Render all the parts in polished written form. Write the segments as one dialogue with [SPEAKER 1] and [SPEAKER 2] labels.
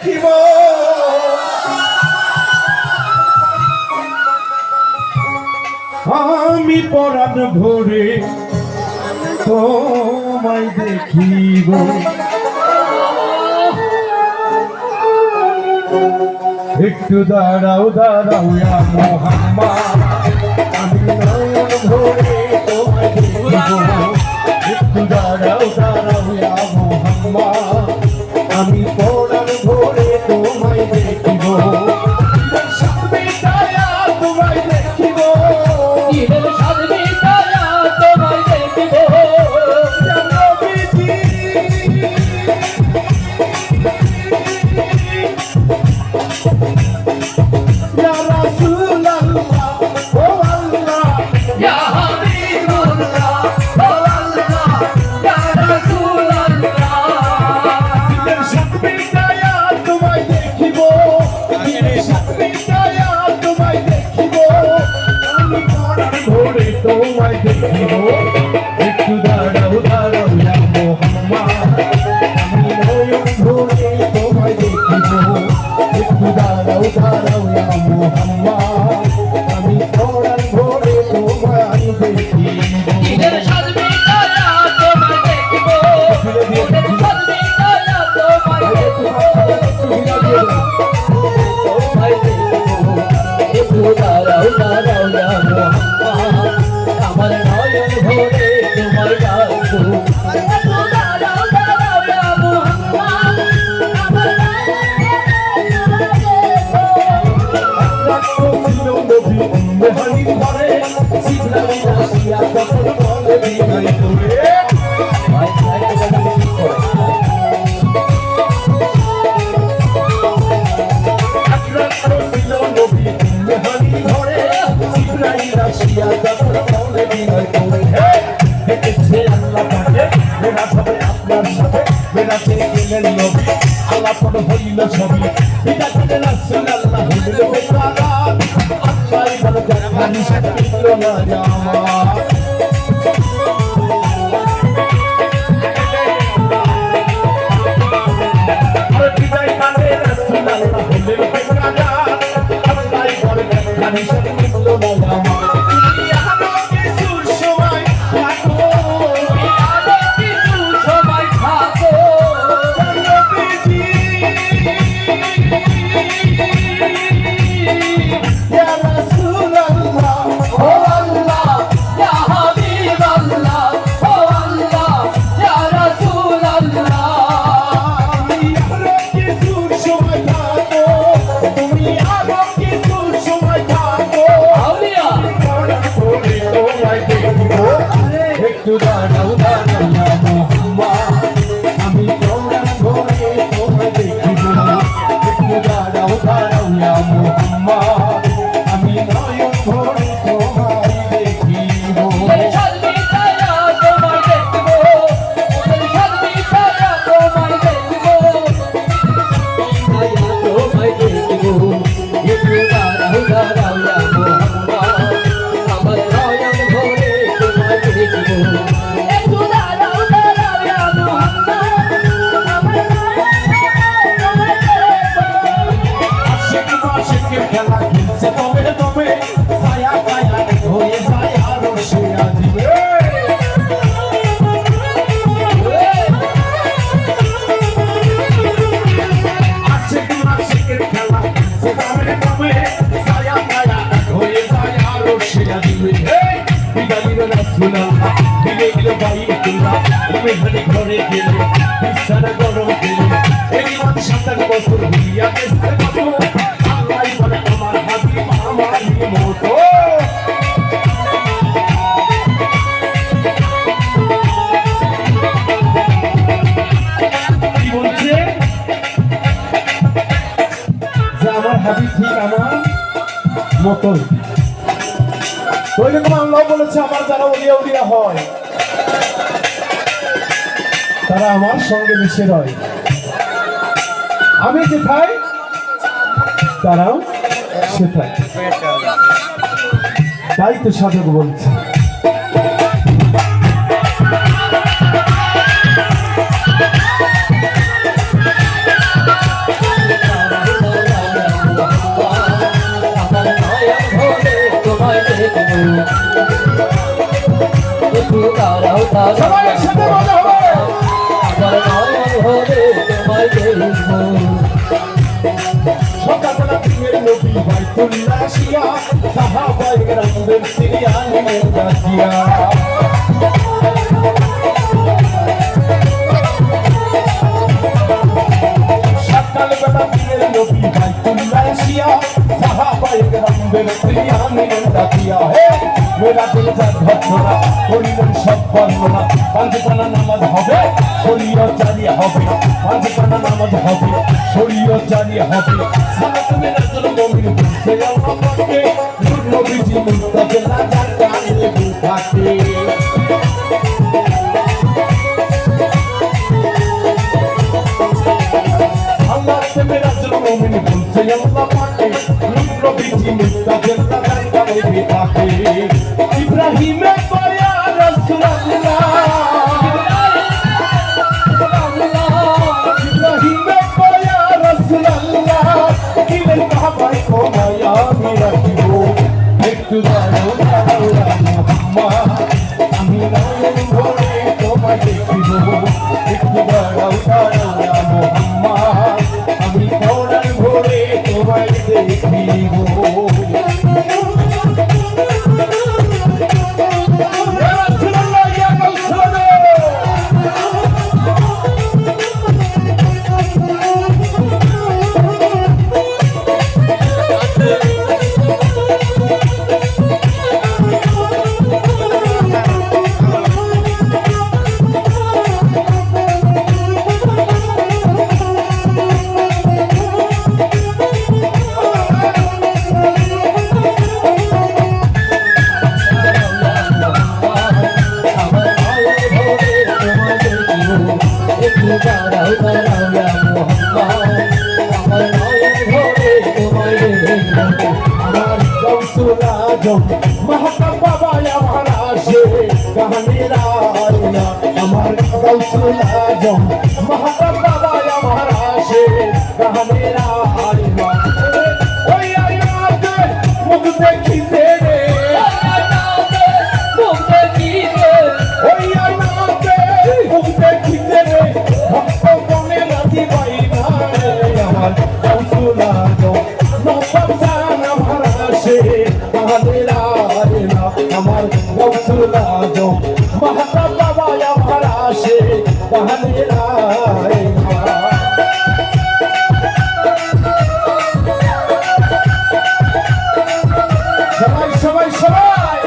[SPEAKER 1] দেখিব আমি পরাণ ভরে তোমায় দেখিব একটু দাঁড়াও দাঁড়াও ইয়া মোহাম্মদ আমি নয়ন ভরে তোমায় দেখিব একটু দাঁড়াও দাঁড়াও ইয়া মোহাম্মদ আমি পরাণ ভরে তোমায় দেখিব তোমায় দেখিব একটু দাঁড়াও দাঁড়াও ইয়া মোহাম্মদ আমি নয়ন ভরে তোমায় দেখিব একটু দাঁড়াও দাঁড়াও ইয়া মোহাম্মদ আমি পরাণ ভরে তোমায় দেখিব
[SPEAKER 2] একটু দাঁড়াও দাঁড়াও ইয়া মোহাম্মদ আমার নয়ন ভরে তোমার ডাকবো
[SPEAKER 1] আল্লাহ পড়ে হইল ছবি এটা করে রাসূলুল্লাহ হইল বেকারা আল্লাহ বলে জানি সাথে মিলল না জামা আরে বিদায় কানে রাসূলুল্লাহ হইল বেকারা আল্লাহ বলে জানি সাথে মিলল না জামা একটু দাঁড়াও দাঁড়াও ইয়া মোহাম্মদ আমি পরাণ ভরে তোমায় দেখিব একটু দাঁড়াও দাঁড়াও ইয়া মোহাম্মদ আমি নয়ন ভরে তোমায় দেখিব খেলা খেলছে তবে তবে ছায়া ছায়া হয়ে যায় আরো সে আজিবে আশিকের খেলা খেলছে তবে তবে ছায়া ছায়া হয়ে যায় আরো সে আজিবে বিদালির রাসূলুল্লাহ দিলে দিলে বাইতুল্লাহ তুমি ঘরে ঘরে গেলে বিছানা গরম গেলে এই মান ৭ বছর হইয়া গেছে কত ঠিক আমার মতো ওইরকম আল্লাহ বলেছে আমার যারা ওলিয়া উলিয়া হয় তারা আমার সঙ্গে মিশে রয় আমি যেথায় তারাও সেথায় তাই তো সাধক বলছে
[SPEAKER 2] একটু দাঁড়াও
[SPEAKER 1] সবাই
[SPEAKER 2] দাঁড়াও
[SPEAKER 1] একসাথে বলা হবে।
[SPEAKER 2] আমার নয়ন ভরে তোমায় দেখবো
[SPEAKER 1] সকালবেলা দিনের নবী বাইতুল্লাহ আসিয়া সাহাবায়ে কেরামদের সিরিয়ানে ডাকিয়া সকালবেলা দিনের নবী বাইতুল্লাহ আসিয়া সাহাবায়ে কেরামদের সিরিয়ানে ডাকিয়া হে মেরা দিল যা ভক্তরা করিলেন সব বর্ণনা পাঁচখানা নামাজ হবে শরীয়ত জারি হবে পাঁচখানা নামাজ হবে শরীয়ত জারি হবে সালাত মিনাতুল মুমিন বলছে আল্লাহকে নূর নবীজি মুস্তাফা যার কানে থাকে সালাত মিনাতুল মুমিন বলছে আল্লাহকে নূর নবীজি মুস্তাফা যার কানে থাকে ইব্রাহিমে পয়া রাসূলুল্লাহ ইব্রাহিমে পয়া রাসূলুল্লাহ দিলের কাবায় কোনায় আমি রাখিব একটু দাঁড়াও দাঁড়াও মুহাম্মদ আমি নয়ন ভরে তোমায় দেখিব একটু দাঁড়াও দাঁড়াও মুহাম্মদ আমি নয়ন ভরে তোমায় দেখিব
[SPEAKER 2] দাঁড়াও দাঁড়াও আমার নয়ন ভরে তোমায় দেখবো
[SPEAKER 1] আমার গৌসুল আজম মহাকাম বাবা আমার আসে কাহানিরা আয়না আমার গৌসুল আজম মহাকাম বাবা আমার আসে কাহানিরা আয়না ওই আয়নাতে মুখ দেখিতে রে
[SPEAKER 2] মুখ দেখিতে
[SPEAKER 1] ওই আয়নাতে মুখ দেখিতে রে ভক্ত মনে রাজি বাইনা আমার গৌসুল আজম নবাব আমার আসে কাহানিরা আয়না আমার গৌসুল আজম মহাকাম বাবা আমার আসে কাহানিরা আয়না সবাই সবাই সবাই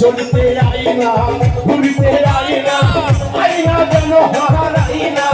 [SPEAKER 1] চলতে আইনা ঘুরতে আইনা আইনা যেন হারাইনা